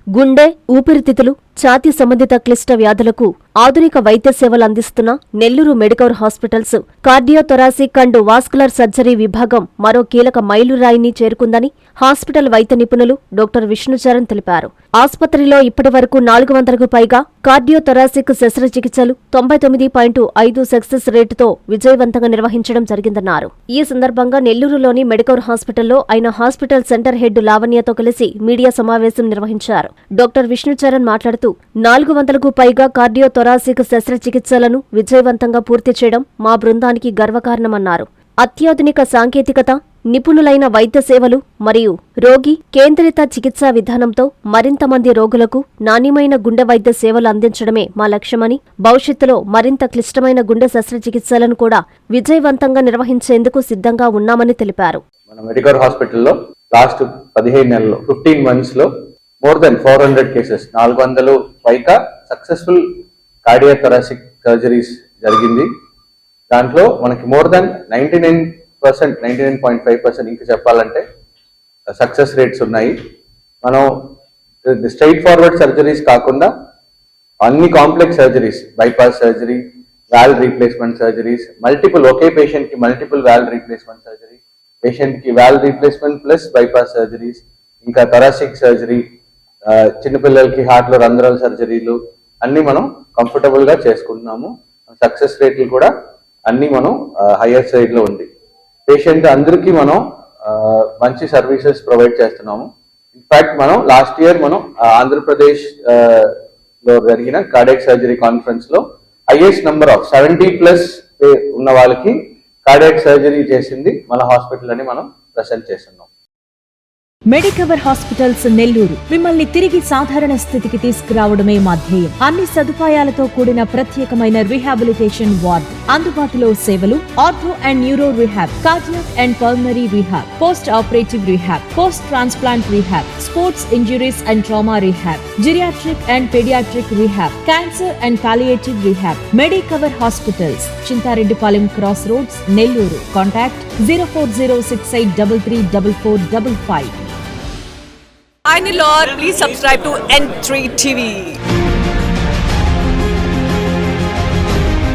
గుండె, ఊపిరితిత్తులు, ఛాతీ సంబంధిత క్లిష్ట వ్యాధులకు ఆధునిక వైద్య సేవలు అందిస్తున్న Nellore Medicover hospitals cardiothoracic and vascular surgery విభాగం మరో కీలక మైలురాయిని చేరుకుందని హాస్పిటల్ వైద్య నిపుణులు డాక్టర్ విష్ణుచరణ్ తెలిపారు. ఆసుపత్రిలో ఇప్పటివరకు 400కు పైగా కార్డియోథొరాసిక్ శస్త్రచికిత్సలు 99.5 సక్సెస్ రేటుతో విజయవంతంగా నిర్వహించడం జరిగిందన్నారు. ఈ సందర్భంగా నెల్లూరులోని మెడికవర్ హాస్పిటల్లో ఆయన హాస్పిటల్ సెంటర్ హెడ్ లావణ్యతో కలిసి మీడియా సమావేశం నిర్వహించారు. డాక్టర్ విష్ణుచరణ్ మాట్లాడుతూ 400కు పైగా కార్డియోథొరాసిక్ శస్త్రచికిత్సలను విజయవంతంగా పూర్తి చేయడం మా బృందానికి గర్వకారణమన్నారు. అత్యాధునిక సాంకేతికత, నిపుణులైన వైద్య సేవలు మరియు రోగి కేంద్రిత చికిత్సా విధానంతో మరింత మంది రోగులకు నాణ్యమైన గుండె వైద్య సేవలు అందించడమే మా లక్ష్యమని, భవిష్యత్తులో మరింత క్లిష్టమైన గుండె శస్త్రచికిత్సలను కూడా విజయవంతంగా నిర్వహించేందుకు సిద్ధంగా ఉన్నామని తెలిపారు. మన మెడికవర్ హాస్పిటల్లో లాస్ట్ 15 నెలల్లో 15 months లో మోర్ దెన్ 400 కేసెస్ 400 పైగా సక్సెస్ఫుల్ కార్డియోథొరాసిక్ సర్జరీస్ జరిగింది. దాంట్లో మనకి మోర్ దెన్ 99.5% ఇంకా చెప్పాలంటే సక్సెస్ రేట్స్ ఉన్నాయి. మనం స్ట్రైట్ ఫార్వర్డ్ సర్జరీస్ కాకుండా అన్ని complex surgeries, bypass surgery, valve replacement surgeries, multiple ఒకే పేషెంట్ కి multiple valve replacement surgery, patient కి valve replacement plus bypass surgeries, ఇంకా థొరాసిక్ సర్జరీ, చిన్నపిల్లలకి హార్ట్ లో రంధ్రాల సర్జరీలు అన్ని మనం కంఫర్టబుల్ గా చేసుకుంటున్నాము. సక్సెస్ రేట్లు కూడా అన్ని మనం హైయర్ సైడ్ లో ఉంది. పేషెంట్ అందరికీ మనం మంచి సర్వీసెస్ ప్రొవైడ్ చేస్తున్నాము. ఇన్ఫాక్ట్ మనం లాస్ట్ ఇయర్ మనం ఆంధ్రప్రదేశ్ లో జరిగిన కార్డియాక్ సర్జరీ కాన్ఫరెన్స్ లో హైయెస్ట్ నెంబర్ ఆఫ్ 70+ ఉన్న వాళ్ళకి కార్డియాక్ సర్జరీ చేసింది మన హాస్పిటల్ అని మనం ప్రెజెంట్ చేస్తున్నాం. మెడికవర్ హాస్పిటల్స్ నెల్లూరు మిమ్మల్ని తిరిగి సాధారణ స్థితికి తీసుకురావడమే మా ధ్యేయం. అన్ని సదుపాయాలతో కూడిన ప్రత్యేకమైన రీహాబిలిటేషన్ వార్డ్, అందుబాటులో సేవలు ortho and neuro rehab, cardiac and pulmonary rehab, post operative rehab, post transplant rehab, sports injuries and trauma rehab, geriatric and paediatric rehab, cancer and palliative rehab. Medicover hospitals, Chintareddypalem cross roads, Nellore. Contact 04068334455. Hi Nilor, please subscribe to N3 TV.